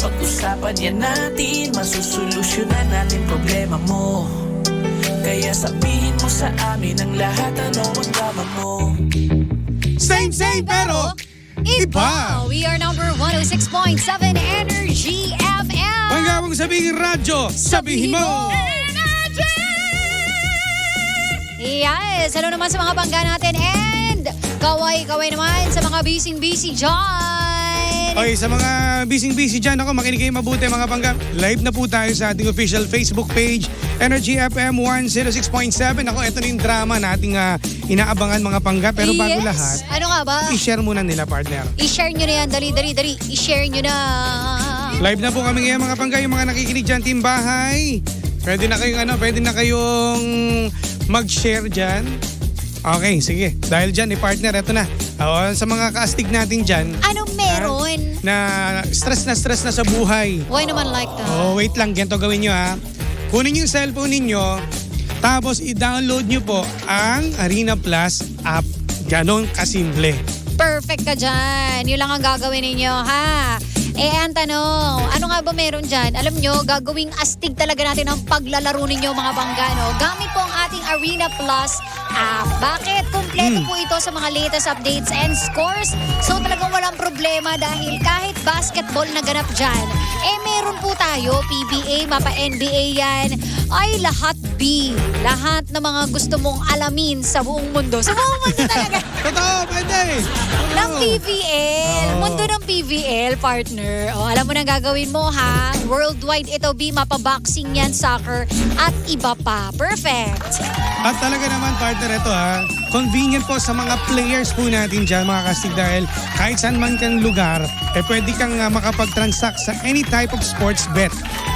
Pag-usapan yan natin, masusolusyonan natin problema mo. Kaya sabihin mo sa amin ang lahat, ano ang drama mo. Same pero iba. We are number 106.7 Energy FM. Panggawang sabihin radyo, sabihin mo. Yes, hello naman sa mga bangga natin and kaway-kaway naman sa mga busy dyan. Okay, sa mga busy dyan, ako makinig kayo mabuti mga panggap. Live na po tayo sa ating official Facebook page, Energy FM 106.7. Ako, ito na yung drama nating inaabangan mga panggap. Pero bago Yes. lahat, Ano nga ba? i-share muna nila, partner. I-share nyo na yan. Dali. I-share nyo na. Live na po kami ngayon mga panggap. Yung mga nakikinig dyan, team bahay. Pwede na kayong mag-share dyan. Okay, sige. Dahil dyan, partner, eto na. Sa mga kaastig natin dyan, Anong meron? na stress na sa buhay. Why naman like that? Oh, wait lang. Ganito gawin nyo ha. Kunin yung cellphone ninyo, tapos i-download nyo po ang Arena Plus app. Ganon kasimple. Perfect ka dyan. Yun lang ang gagawin ninyo, ha? Ang tanong, ano nga ba meron dyan? Alam nyo, gagawing astig talaga natin ang paglalaro ninyo mga banggano. Gamit po ang ating Arena Plus app. Bakit? Kompleto po ito sa mga latest updates and scores. So talagang walang problema dahil kahit basketball na ganap dyan, meron po tayo, PBA, mapa NBA yan, ay lahat B. Lahat ng mga gusto mong alamin sa buong mundo. Sa buong mundo talaga. Totoo, pwede. Ng PVL. Mundo ng PVL, partner. O, alam mo na gagawin mo, ha? Worldwide ito, B. Mapa-boxing yan, soccer, at iba pa. Perfect. At talaga naman, partner, ito ha. Convenient po sa mga players po natin dyan, mga kastig, dahil kahit saan man kang lugar, pwede kang makapag-transact sa any type of sports bet.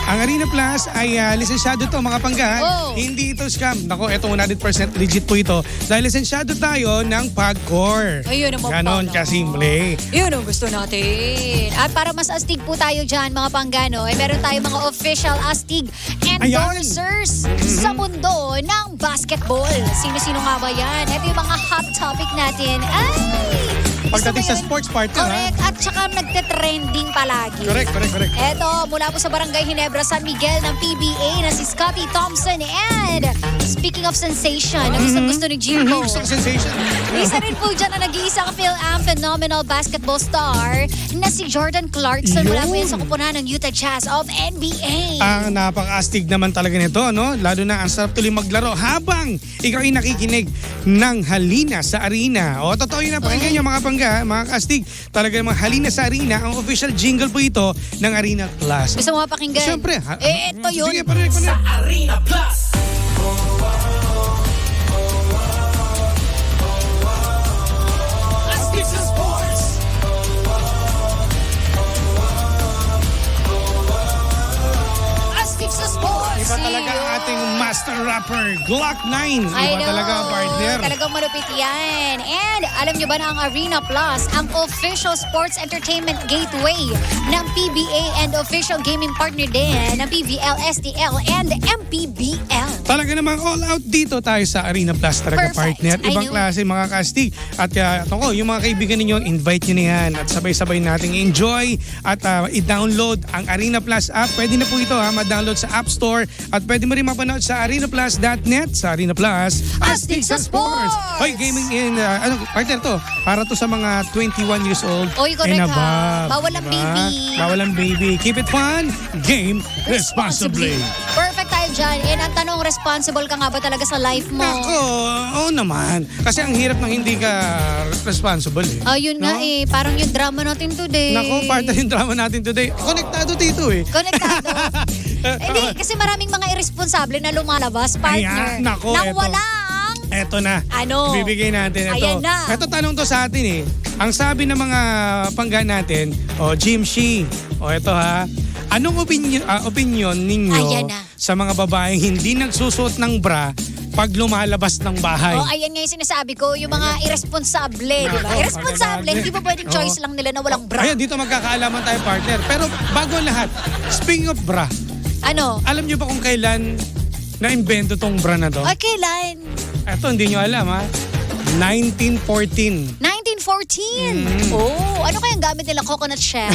Ang Arena Plus ay lisensyado to mga pangga. Oh. Hindi ito scam. Nako, ito 100% legit po ito. Dahil lisensyado tayo ng PAGCOR. Ayun naman Ganon pala. kasimple. Yun ang gusto natin. At para mas astig po tayo dyan, mga panggano, meron tayong mga official astig endorsers sa mundo ng basketball. Sino-sino nga ba yan? Ito yung mga hot topic natin. Ay! Pagdating Gusto mo sa yun? sports partner, ha? Correct. At saka nagte-trending palagi. Correct. Eto, mula po sa Barangay Ginebra, San Miguel ng PBA na si Scotty Thompson. And speaking of sensation, ang gusto ni Jimbo. Gusto ko sensation. Isa rin po dyan na nag-iisang Phil-Am phenomenal basketball star na si Jordan Clarkson. Mula po yan sa kupunan ng Utah Jazz of NBA. Ang napaka-astig naman talaga nito, no? Lalo na ang sarap tuloy maglaro habang ikaw ay nakikinig ng Halina sa Arena. O, totoo yun na pakinggan nyo mga pangga, mga kastig. Talaga namang Halina sa Arena, ang official jingle po ito ng Arena Plus. Gusto mo mapakinggan? Siyempre. Ito yun. Sige, parinig. Arena Plus. Astig sa sports. Astig sa sports. Iba talaga ang ating master rapper, Glock 9. I Iba know. talaga ang partner. Talagang malupit yan. And alam nyo ba na ang Arena Plus, ang official sports entertainment gateway ng PBA and official gaming partner din ng PVL, STL, and MPBL. Talaga namang all out dito tayo sa Arena Plus talaga, Perfect. partner. I Ibang know. klase mga kastig. At yung mga kaibigan ninyo, invite nyo na yan. At sabay-sabay nating enjoy at i-download ang Arena Plus app. Pwede na po ito ma-download sa App Store. At pwede mo rin mapanood sa arenaplus.net. Sa Arena Plus, Astig sa sports! Hoy, gaming in, partner to, para to sa mga 21 years old Oy, correct, and ha? above. Bawal ang baby. Bawal ang baby. Keep it fun, game responsibly. Perfect tayo dyan. And ang tanong, responsible ka nga ba talaga sa life mo? Nako, oo naman. Kasi ang hirap ng hindi ka responsible eh. Ayun nga No? parang yung drama natin today. Nako, part na yung drama natin today. Konektado dito eh. Konektado. Hindi, kasi maraming mga irresponsable na lumalabas, partner. Ayan, nako, nang eto. wala ang... Eto na. Ano? Bibigay natin. Ito. Ayan na. Ito tanong to sa atin eh. Ang sabi ng mga pangga natin, Jim Shee, ito ha, anong opinion ninyo Ayan na. sa mga babaeng hindi nagsusuot ng bra pag lumalabas ng bahay? Ayan nga yung sinasabi ko, yung mga irresponsable, di ba? Nako, Irresponsable, pagkakagli. hindi ba pwedeng choice lang nila na walang bra? Ayun, dito magkakaalaman tayo, partner. Pero bago ang lahat, speaking of bra, Ano? alam nyo ba kung kailan na-invento tong bra na to? Ay, kailan? Ito, hindi nyo alam ha. 1914. 1914. Oh, ano kayang gamit nila? Coconut shell?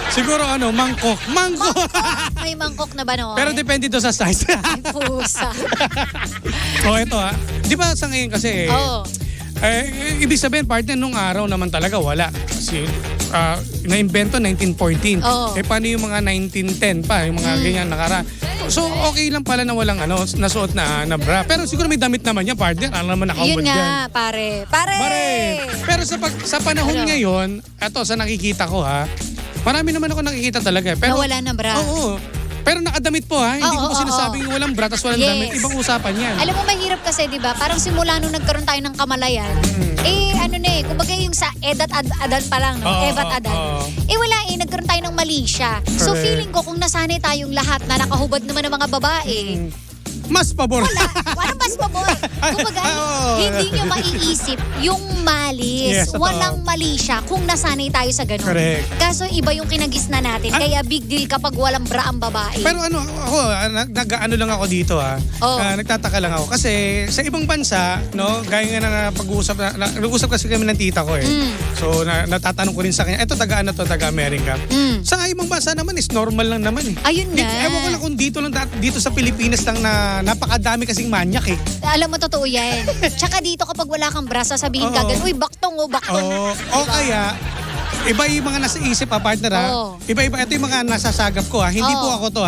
Siguro mangkok. Mangkok! May mangkok na ba no? Pero depende to sa size. Ay, pusa. Ito Di ba sa ngayon kasi, Oo. ibig sabihin, partner, nung araw naman talaga wala. Kasi, na-invento 1914. Oo. Paano yung mga 1910 pa, yung mga ganyan nakara. So, okay lang pala na walang nasuot na bra. Pero siguro may damit naman yan, partner. Alam naman Yun nakahubad yan. nga, pare. Pare! Pero sa panahon Ano? ngayon, sa nakikita ko marami naman ako nakikita talaga. Pero, Nawala ng bra. Oo. Pero nakadamit po Hindi ko Oo, po oo, sinasabing walang bra tapos walang Yes. damit. Ibang usapan yan. Alam mo, mahirap kasi, di ba? Parang simula nung nagkaroon tayo ng kamalayan, kumbaga yung sa edat-adan pa lang, no? Oo, Evat-adan. oo. Wala nagkaroon tayo ng mali siya. So Correct. feeling ko, kung nasanay tayong lahat na nakahubad naman ng mga babae, Mas pabor. walang mas pabor. Kumbaga, Oo. hindi nyo maiisip yung malis. Yes, totoo. Walang mali siya kung nasanay tayo sa ganun. Correct. Kaso iba yung kinagisna natin. Kaya big deal kapag walang bra ang babae. Pero ako, nag-ano lang ako dito Oo. nagtataka lang ako. Kasi sa ibang bansa, gaya nga na pag-uusap, nag-uusap kasi kami ng tita ko So natatanong ko rin sa kanya, eto taga-America. Sa ibang bansa naman is normal lang naman Ayun nga. Ewan ko lang kung dito sa Pilipinas lang na napakadami kasing manyak Alam mo, totoo yan. Tsaka dito kapag wala kang bra, sasabihin ka, Oo. uy, baktong, baktong. O kaya, iba yung mga nasa isip partner Oo. Iba-iba. Ito yung mga nasasagap ko Hindi Oo. po ako to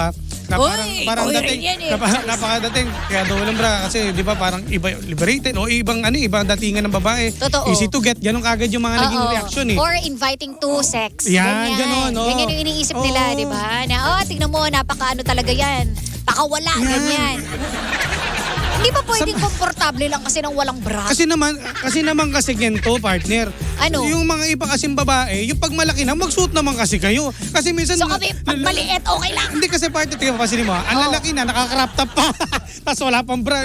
Na Uy, parang ikaw dating, rin yan napakadating. Kaya daw walang bra kasi di ba parang iba liberated o ibang datingan ng babae. Totoo. Easy to get. Ganun kagad yung mga naging Oo. reaction Or inviting to sex. Yan, ganun, oo. Ganyan yung iniisip nila, Oo. di ba? Na, tignan mo, napaka talaga yan. Pakawala, Yan. ganyan. Hindi ba pwedeng komportable lang kasi nang walang bra? Kasi naman kasi ganito, partner. Ano? Yung mga iba kasing babae, yung pag malaki na, magsuot naman kasi kayo. Kasi minsan... So kami, pag maliit, okay lang. Hindi kasi partner, tingnan mo, pansinin mo, ang Oo. lalaki na, naka-crop top pa. Tapos wala pang bra.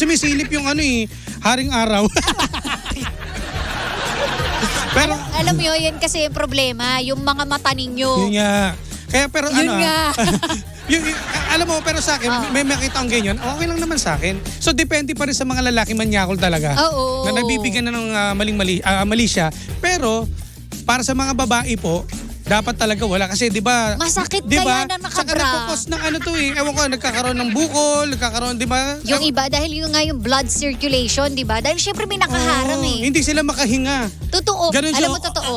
Sumisilip yung haring araw. Pero, Alam mo yun kasi yung problema, yung mga mata ninyo. yun nga. Kaya pero Yun nga. alam mo, pero sa akin, may makita akong ganyan, okay lang naman sa akin. So, depende pa rin sa mga lalaki manyakol talaga. Oo. Na nagbibigyan na ng mali siya. Pero, para sa mga babae po, dapat talaga wala. Kasi, di ba? Masakit di ba? kaya na Saka nakabra. nagpo-post ng ewan ko, nagkakaroon ng bukol, nagkakaroon, di ba? Yung iba, dahil yung nga yung blood circulation, di ba? Dahil syempre may nakaharang Hindi sila makahinga. Totoo. Ganun siya. Alam mo, totoo.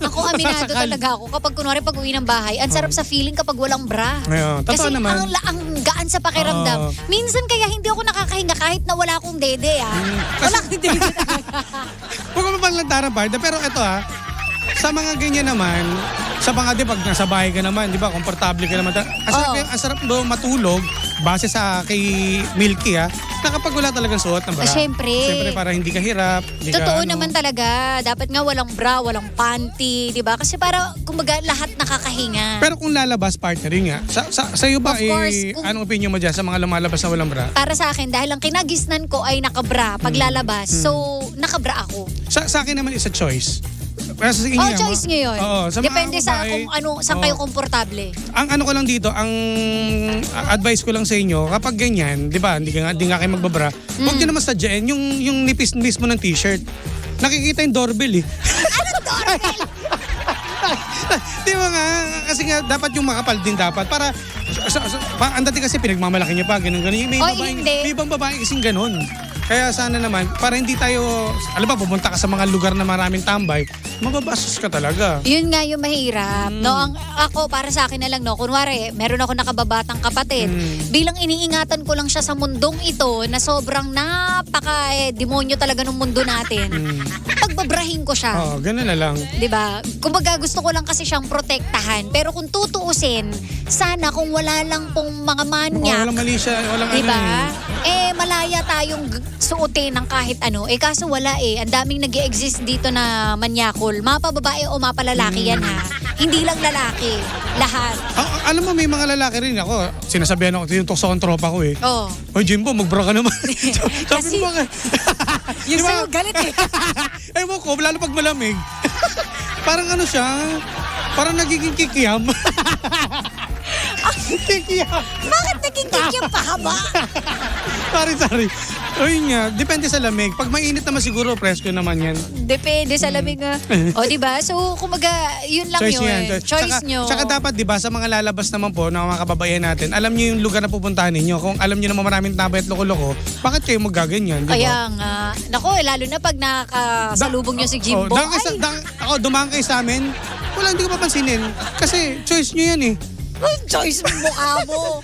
Ako, aminado Masakal. talaga ako. Kapag kunwari pag uwi ng bahay, ang sarap sa feeling kapag walang bra. Ayun, totoo Kasi naman. ang gaan sa pakiramdam. Oo. Minsan kaya hindi ako nakakahinga kahit na wala akong dede, Wala akong dede. Huwag ko mapalantaran, partner. Pero ito sa mga ganyan naman, sa mga pag nasa bahay ka naman, di ba, komportable ka naman. Ang sarap do matulog, base sa kay Milky na kapag wala talagang suot ng bra. Siyempre. Siyempre para hindi ka hirap. Hindi Totoo ka, naman talaga. Dapat nga walang bra, walang panty, di ba? Kasi para, kumbaga, lahat nakakahinga. Pero kung lalabas, partner, yun nga. Sa iyo ba, Of course, kung- anong opinion mo dyan sa mga lumalabas na walang bra? Para sa akin, dahil ang kinagisnan ko ay nakabra paglalabas. So, nakabra ako. Sa akin naman is a choice. Pero sa inyo, Choice nyo yun. Oo, sa mga Depende sa babae, kung saan oo. kayo komportable. Ang ano ko lang dito, ang advice ko lang sa inyo, kapag ganyan, di ba, hindi nga kayo magbabra, huwag nyo naman sadyain yung nipis mismo ng t-shirt. Nakikita yung doorbell Anong doorbell? Di ba nga, kasi nga dapat yung makapal din dapat para ang dati kasi pinagmamalaki niya pa, ganun. May hindi. ibang babae kasing ganun. Kaya sana naman, para hindi tayo, alam ba, pumunta ka sa mga lugar na maraming tambay, mababasos ka talaga. Yun nga yung mahirap. No, ako, para sa akin na lang, no, kunwari, meron ako nakababatang kapatid. Bilang iniingatan ko lang siya sa mundong ito na sobrang napaka-demonyo talaga ng mundo natin. Pagbabrahin ko siya. Oo, ganun na lang. 'Di ba? Kumbaga gusto ko lang kasi siyang protektahan. Pero kung tutuusin, sana kung wala lang pong mga manyak, Walang mali siya, walang di ba? eh. Malaya tayong suotin ng kahit ano. Kaso wala Ang daming nag-e-exist dito na manyakol. Mapa babae o mapa lalaki yan Hindi lang lalaki. Lahat. Alam mo, may mga lalaki rin ako. Sinasabihan ako, tinuntok sa akong tropa ko Oh. Oy, Jimbo, magbra ka naman. Sabi Kasi- mo ba? Yung Di ba? sa'yo galit Ewan ko, lalo pag malamig. Parang ano siya, parang nagiging kikiyam. Kikiyam. Bakit naging kikiyam pahaba? Sorry. Ayun nga, depende sa lamig. Pag mainit naman siguro, presko naman yan. Depende sa lamig nga. O, di ba? So, kumaga, yun lang Choice yun. yan. Choice nyo. Tsaka dapat, di ba, sa mga lalabas naman po, ng mga kababayan natin, alam nyo yung lugar na pupuntahan ninyo. Kung alam nyo naman maraming tabay at loko-loko, bakit kayo magaganyan, di ba? Kaya nga. Nako, lalo na pag nakasalubong nyo si Jimbo. Ako, dumaan kayo sa amin, wala, hindi ko papansinin. Kasi choice nyo yan eh. Ay, choice mo mukha mo.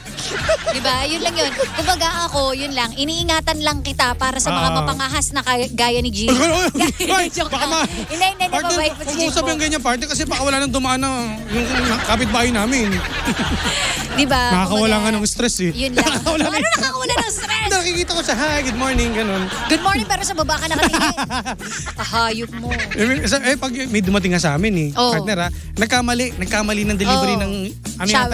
Diba? Yun lang yun. Kumbaga ako, yun lang. Iniingatan lang kita para sa mga mapangahas na gaya ni Jimbo. Ay, Joke baka lang. Hindi, mabait po si Umusap Jimbo. yung ganyan party kasi baka wala nang dumaan na yung kapitbahay namin. Diba? Nakakawala Kumbaga, nga ng stress eh. Yun lang. Nakakawala Ano nakakawala ng stress? Nakikita ko siya, hi, good morning, ganun. Good morning, pero sa baba ka nakatingin. Kahayop mo. Pag may dumating nga sa amin eh, Oh. partner nagkamali ng delivery Oh. ng ano yata?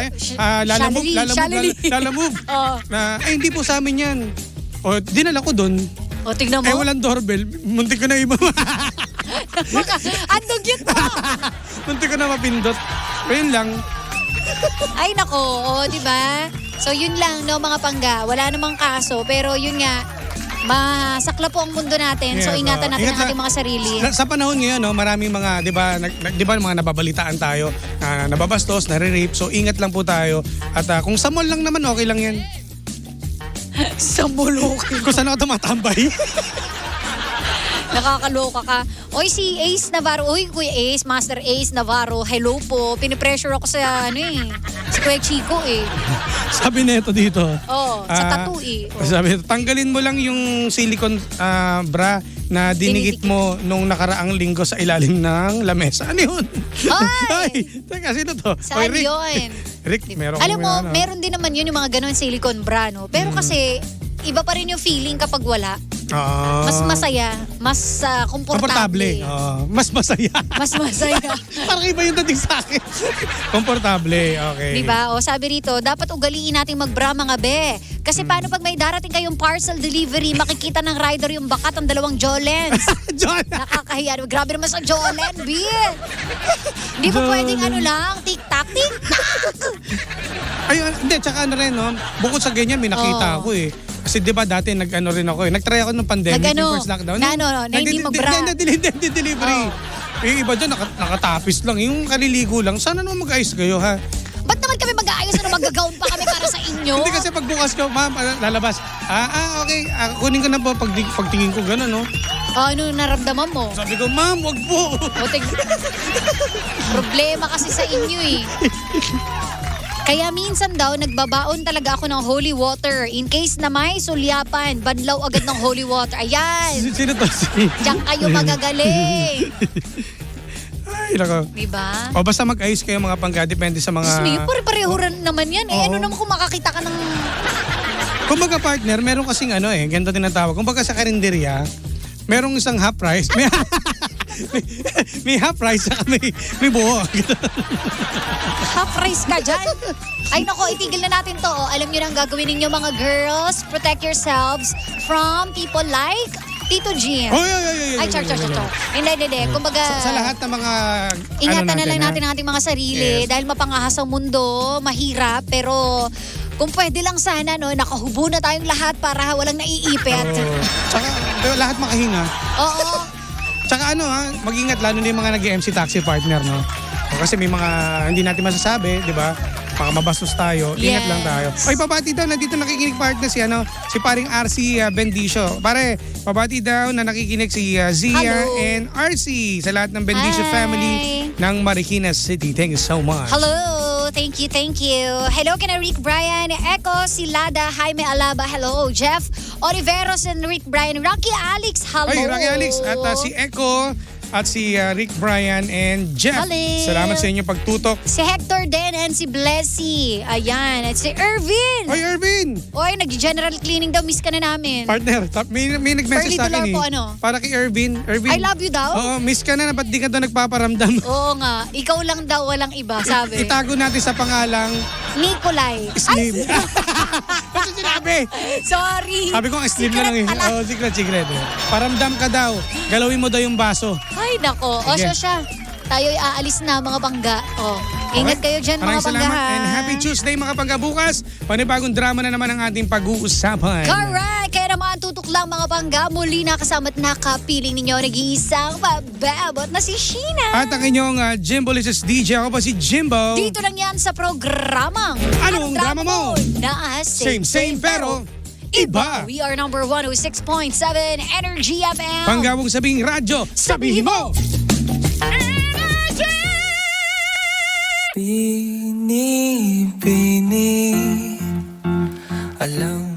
Lalamove. Oh. Na, hindi po sa amin yan. O, dinala ko doon. O, tignan mo. Walang doorbell. Muntik ko na iba. Ang dugyot mo. Muntik ko na mapindot. Ayun lang. Ay nako, di ba? So yun lang no mga pangga, wala namang kaso pero yun nga masakla po ang mundo natin. So Yes, ingatan natin ingat ang ating mga sarili. Sa panahon ngayon, no, maraming mga, 'di ba, di ba mga nababalitaan tayo, nababastos, nare-rape. So ingat lang po tayo. At kung sa mall lang naman okay lang 'yan. Sa bulok. Kung saan ako tumatambay. Nakakaloka ka. Oy, si Ace Navarro. Uy, Kuya Ace, Master Ace Navarro. Hello po. Pinipressure ako sa si Kuya Chico eh. Sabi nito dito. Oh, sa tattoo eh. Oh. Sabi nito, tanggalin mo lang yung silicone bra na dinikit mo nung nakaraang linggo sa ilalim ng lamesa. Ano yun? Ay! Teka, sino to? Saan Rick. yun? Rick, meron Alam mo, ano. meron din naman yun yung mga ganun silicone bra, no? Pero kasi, iba pa rin yung feeling kapag wala. Mas masaya, mas komportable. Mas masaya. Mas masaya. Parang iba yung dating sa akin. Komportable, okay. Diba? O sabi rito, dapat ugaliin nating magbra mga be. Kasi paano pag may darating kayong parcel delivery, makikita ng rider yung bakat ng dalawang Jolens. John! Nakakahiya. Grabe naman sa Jolen, B. Hindi mo Jolens. pwedeng ano lang, tik-tak, tik-tak. Ayun, hindi, tsaka ano rin, no? Bukod sa ganyan, may nakita ako eh. Kasi di ba dati nag-ano rin ako eh. Nag-try ako ng pandemic, yung first lockdown. Na hindi magbra. Delivery. Yung iba dyan, nakatapis lang. Yung kaliligo lang. Sana naman mag-ayos kayo, ha? Ba't naman kami mag-aayos na mag-gown pa kami para sa inyo? Hindi kasi pagbukas ko, ma'am, lalabas. Okay. Kunin ko na po pagtingin ko gano'n, no? Ano naramdaman mo? Sabi ko, ma'am, wag po. Problema kasi sa inyo eh. Kaya minsan daw, nagbabaon talaga ako ng holy water. In case na may sulyapan, banlaw agad ng holy water. Ayan! Sino to? Diyan kayo magagaling. Ay, nako. Diba? O basta mag-ayos kayo mga pangga, depende sa mga... Diyos mo, pare-pareho rin naman yan. Eh, Oo. ano naman kung makakita ka ng... Kumbaga partner, meron kasing ganito tinatawag. Kumbaga sa karinderya, merong isang half price. May half price saka may buo. Half price ka dyan. Ay nako, itigil na natin to. Alam nyo na ang gagawin ninyo mga girls. Protect yourselves from people like Tito Jim. Ay, char. Hindi. Kumbaga, Sa lahat ng mga... ingatan na lang natin ang ating mga sarili. Yes. Dahil mapangahas ang mundo, mahirap. Pero kung pwede lang sana, no, nakahubo na tayong lahat para walang naiipit. Tsaka lahat makahinga. Oo. Tsaka mag-ingat lalo na yung mga nag-MC taxi partner, no? Kasi may mga hindi natin masasabi, di ba? Baka mabastos tayo. Ingat Yes. lang tayo. Oy, pabati daw. Nandito nakikinig partner si paring RC Bendicio. Pare, pabati daw na nakikinig si Zia Hello. and RC sa lahat ng Bendicio Hi. family ng Marikina City. Thank you so much. Hello, thank you. Hello kina Rick Brian, Echo, Silada, Jaime Alaba, hello, Jeff Oliveros and Rick Brian, Rocky Alex, hello. Ay, Rocky Alex at si Echo at si Rick Brian and Jeff. Hello. Salamat sa inyong pagtutok. Si Hector din and si Blessy. Ayan, at si Irvin. Oy, Ervin! Oy, nag-general cleaning daw, miss ka na namin. Partner, may nag-message Pearly sa akin Dolor po, ano? Para kay Ervin. I love you daw? Oo, miss ka na. Ba't di ka daw nagpaparamdam? Oo nga, ikaw lang daw, walang iba, sabi. Itago natin sa pangalang Nikolay. Slim. Bakit sinabi? Sorry. Sabi ko, Slim na lang eh. Secret pala. Oo, secret. Paramdam ka daw. Galawin mo daw yung baso. Ay, nako. O, Sige. siya. Tayo'y aalis na, mga bangga. O, ingat kayo dyan, mga Maraming bangga. salamat and happy Tuesday mga pangga. Bukas, panibagong drama na naman ang ating pag-uusapan. Alright, kaya naman tutok lang mga bangga. Muli nakasama't nakapiling ninyo nag-iisang pababot na si Sheena. At ang inyong Jimbo Lises DJ, ako pa si Jimbo. Dito lang yan sa programang Anong drama mo? Na Same pero iba. We are number 106.7 Energy FM. Panggawang sabing radyo, sabihin mo! Bini, bini, alam